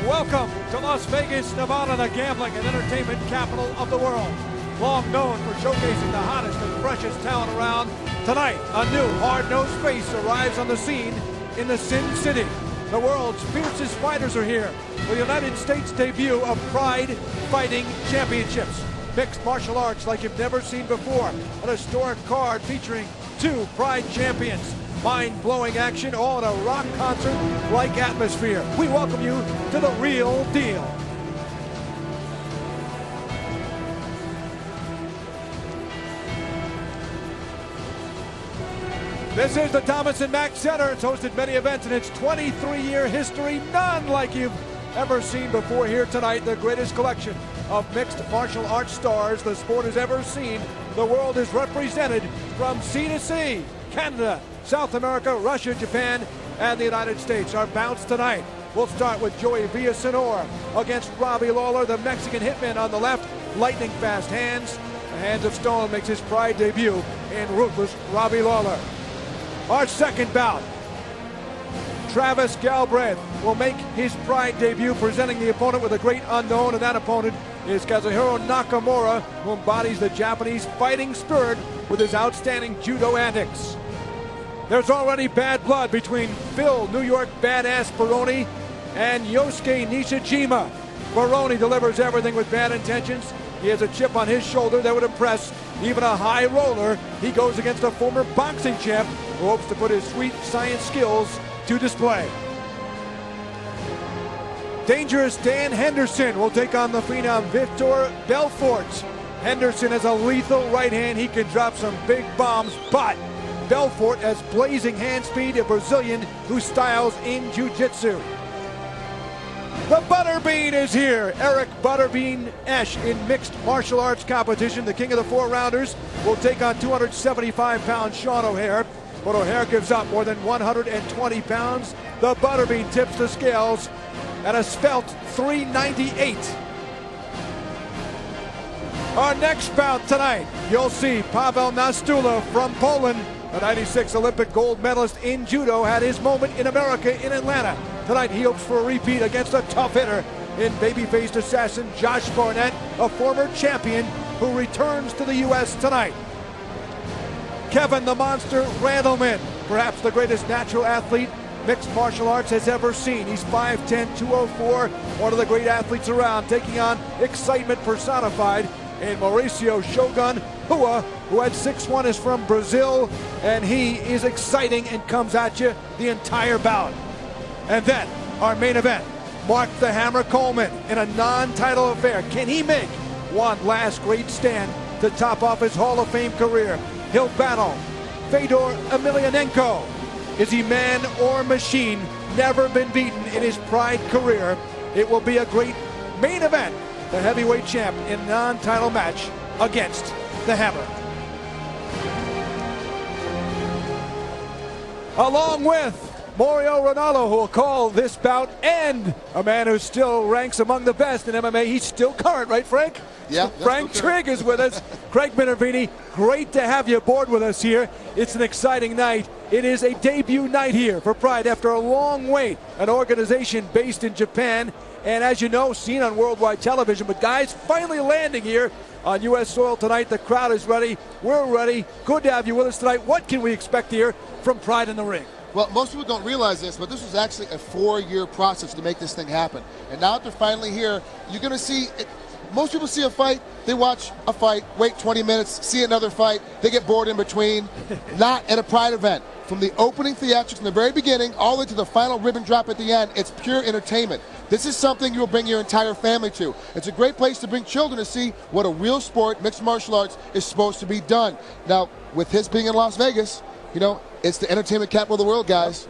Welcome to Las Vegas, Nevada, the gambling and entertainment capital of the world. Long known for showcasing the hottest and freshest talent around, tonight a new hard-nosed face arrives on the scene in the Sin City. The world's fiercest fighters are here for the United States debut of Pride Fighting Championships. Mixed martial arts like you've never seen before. An historic card featuring two Pride champions. Mind-blowing action, all in a rock concert-like atmosphere. We welcome you to the real deal. This is the Thomas & Mack Center. It's hosted many events in its 23-year history. None like you've ever seen before here tonight. The greatest collection of mixed martial arts stars the sport has ever seen. The world is represented from sea to sea. Canada, South America, Russia, Japan, and the United States. Our bounce tonight. We'll start with Joey Villasenor against Robbie Lawler, the Mexican hitman on the left. Lightning fast hands. The Hands of Stone makes his Pride debut in ruthless Robbie Lawler. Our second bout, Travis Galbraith will make his Pride debut, presenting the opponent with a great unknown, and that opponent is Kazuhiro Nakamura, who embodies the Japanese fighting spirit with his outstanding judo antics. There's already bad blood between Phil New York Badass Baroni and Yosuke Nishijima. Baroni delivers everything with bad intentions. He has a chip on his shoulder that would impress even a high roller. He goes against a former boxing champ who hopes to put his sweet science skills to display. Dangerous Dan Henderson will take on the phenom Victor Belfort. Henderson has a lethal right hand. He can drop some big bombs, but Belfort has blazing hand speed, a Brazilian who styles in jiu-jitsu. The Butterbean is here. Eric Butterbean Esch in mixed martial arts competition. The king of the four-rounders will take on 275-pound Sean O'Hare. But O'Hare gives up more than 120 pounds. The Butterbean tips the scales at a svelte 398. Our next bout tonight, you'll see Paweł Nastula from Poland. The 96 Olympic gold medalist in judo had his moment in America in Atlanta. Tonight he hopes for a repeat against a tough hitter in baby-faced assassin Josh Barnett, a former champion who returns to the U.S. tonight. Kevin the Monster Randleman, perhaps the greatest natural athlete mixed martial arts has ever seen. He's 5'10", 204, one of the great athletes around, taking on excitement personified in Mauricio Shogun Rua, who at 6'1", is from Brazil, and he is exciting and comes at you the entire bout. And then, our main event, Mark the Hammer Coleman in a non-title affair. Can he make one last great stand to top off his Hall of Fame career? He'll battle Fedor Emelianenko. Is he man or machine? Never been beaten in his Pride career. It will be a great main event. The heavyweight champ in non-title match against the Hammer. Along with Mario Ranallo, who will call this bout, and a man who still ranks among the best in MMA. He's still current, right, Frank? Yeah. Frank Trigg is with us. Craig Minervini, great to have you aboard with us here. It's an exciting night. It is a debut night here for Pride after a long wait. An organization based in Japan, and as you know, seen on worldwide television. But guys, finally landing here on U.S. soil tonight. The crowd is ready. We're ready. Good to have you with us tonight. What can we expect here from Pride in the Ring? Well, most people don't realize this, but this was actually a 4-year process to make this thing happen. And now that they're finally here, you're going to see it. Most people see a fight, they watch a fight, wait 20 minutes, see another fight, they get bored in between. Not at a Pride event. From the opening theatrics in the very beginning all the way to the final ribbon drop at the end, it's pure entertainment. This is something you will bring your entire family to. It's a great place to bring children to see what a real sport, mixed martial arts, is supposed to be done. Now, with his being in Las Vegas, you know, it's the entertainment capital of the world, guys.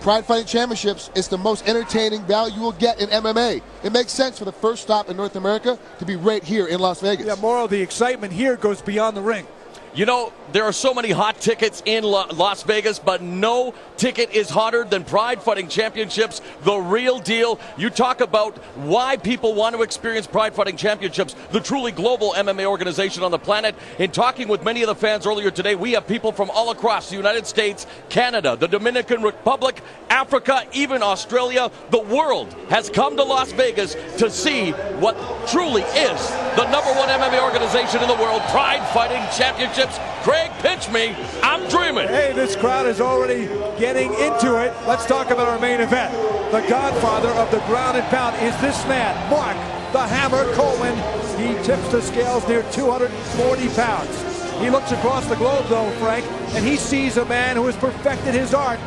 Pride Fighting Championships is the most entertaining value you will get in MMA. It makes sense for the first stop in North America to be right here in Las Vegas. Yeah, more of the excitement here goes beyond the ring. You know, there are so many hot tickets in Las Vegas, but no ticket is hotter than Pride Fighting Championships, the real deal. You talk about why people want to experience Pride Fighting Championships, the truly global MMA organization on the planet. In talking with many of the fans earlier today, we have people from all across the United States, Canada, the Dominican Republic, Africa, even Australia. The world has come to Las Vegas to see what truly is the #1 MMA organization in the world, Pride Fighting Championships. Craig, pitch me. I'm dreaming. Hey, this crowd is already getting into it. Let's talk about our main event. The godfather of the ground and pound is this man, Mark the Hammer Coleman. He tips the scales near 240 pounds. He looks across the globe, though, Frank, and he sees a man who has perfected his art.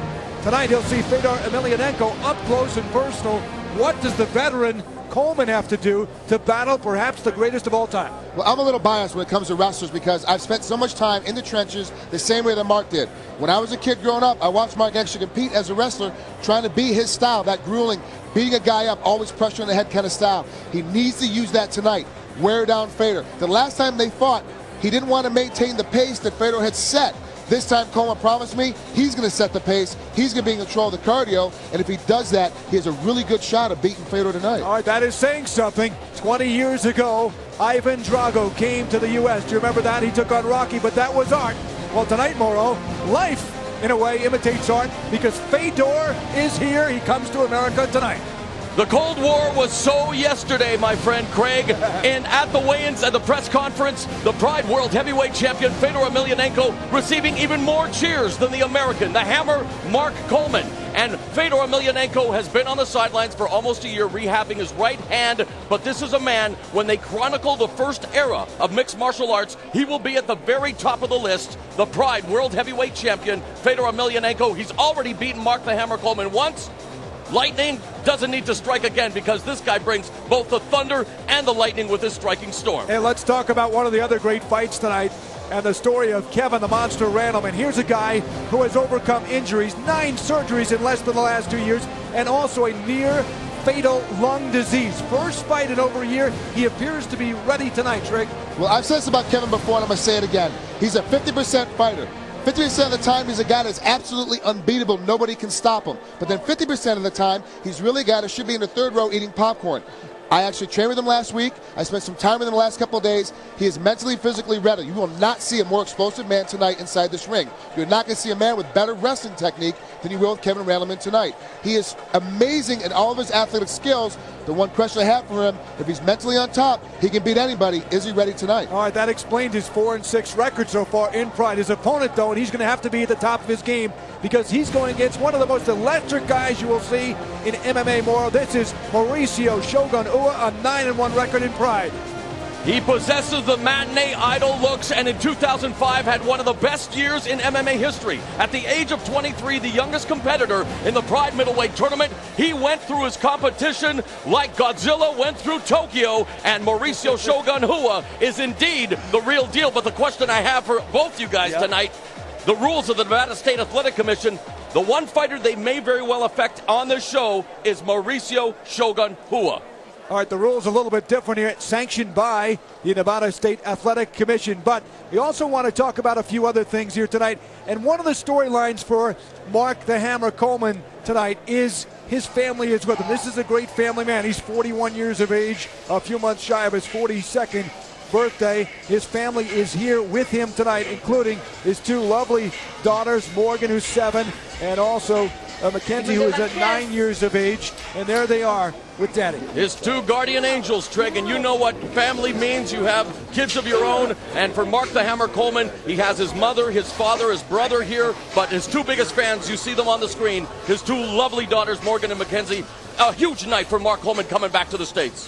Tonight, he'll see Fedor Emelianenko up close and personal. What does the veteran Coleman have to do to battle perhaps the greatest of all time? Well, I'm a little biased when it comes to wrestlers because I've spent so much time in the trenches the same way that Mark did. When I was a kid growing up, I watched Mark actually compete as a wrestler, trying to be his style, that grueling, beating a guy up, always pressure in the head kind of style. He needs to use that tonight. Wear down Fedor. The last time they fought, he didn't want to maintain the pace that Fedor had set. This time, Coleman promised me he's going to set the pace. He's going to be in control of the cardio. And if he does that, he has a really good shot of beating Fedor tonight. All right, that is saying something. 20 years ago, Ivan Drago came to the U.S. Do you remember that? He took on Rocky, but that was art. Well, tonight, Moro, life, in a way, imitates art because Fedor is here. He comes to America tonight. The Cold War was so yesterday, my friend Craig. And at the weigh-ins at the press conference, the Pride World Heavyweight Champion Fedor Emelianenko receiving even more cheers than the American, the Hammer, Mark Coleman. And Fedor Emelianenko has been on the sidelines for almost a year rehabbing his right hand. But this is a man, when they chronicle the first era of mixed martial arts, he will be at the very top of the list. The Pride World Heavyweight Champion Fedor Emelianenko. He's already beaten Mark the Hammer Coleman once. Lightning doesn't need to strike again because this guy brings both the thunder and the lightning with his striking storm. And let's talk about one of the other great fights tonight and the story of Kevin the Monster Randleman. Here's a guy who has overcome injuries, 9 surgeries in less than the last 2 years, and also a near fatal lung disease. First fight in over a year. He appears to be ready tonight, Trig. Well, I've said this about Kevin before, and I'm going to say it again. He's a 50% fighter. 50% of the time, he's a guy that's absolutely unbeatable. Nobody can stop him. But then 50% of the time, he's really a guy that should be in the third row eating popcorn. I actually trained with him last week. I spent some time with him the last couple of days. He is mentally, physically ready. You will not see a more explosive man tonight inside this ring. You're not going to see a man with better wrestling technique than you will with Kevin Randleman tonight. He is amazing in all of his athletic skills. The one question I have for him, if he's mentally on top, he can beat anybody. Is he ready tonight? All right, that explains his 4-6 record so far in Pride. His opponent, though, and he's going to have to be at the top of his game because he's going against one of the most electric guys you will see in MMA, Moro. This is Mauricio Shogun Ua, a 9-1 record in Pride. He possesses the matinee idol looks and in 2005 had one of the best years in MMA history. At the age of 23, the youngest competitor in the Pride middleweight tournament, he went through his competition like Godzilla went through Tokyo, and Mauricio Shogun Ua is indeed the real deal. But the question I have for both you guys tonight, the rules of the Nevada State Athletic Commission, the one fighter they may very well affect on this show is Mauricio Shogun Ua. All right, the rules are a little bit different here. It's sanctioned by the Nevada State Athletic Commission. But we also want to talk about a few other things here tonight. And one of the storylines for Mark the Hammer Coleman tonight is his family is with him. This is a great family man. He's 41 years of age, a few months shy of his 42nd birthday. His family is here with him tonight, including his 2 lovely daughters, Morgan, who's 7, and also Mackenzie, who is at 9 years of age. And there they are with Daddy. His 2 guardian angels, Trig, and you know what family means. You have kids of your own, and for Mark the Hammer Coleman, he has his mother, his father, his brother here, but his 2 biggest fans, you see them on the screen, his 2 lovely daughters, Morgan and Mackenzie. A huge night for Mark Coleman coming back to the States.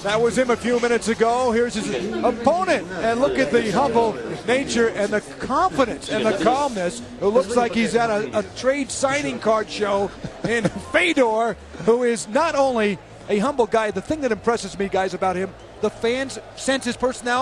That was him a few minutes ago. Here's his opponent. And look at the humble nature and the confidence and the calmness. It looks like he's at a trade signing card show. And Fedor, who is not only a humble guy, the thing that impresses me, guys, about him, the fans sense his personality.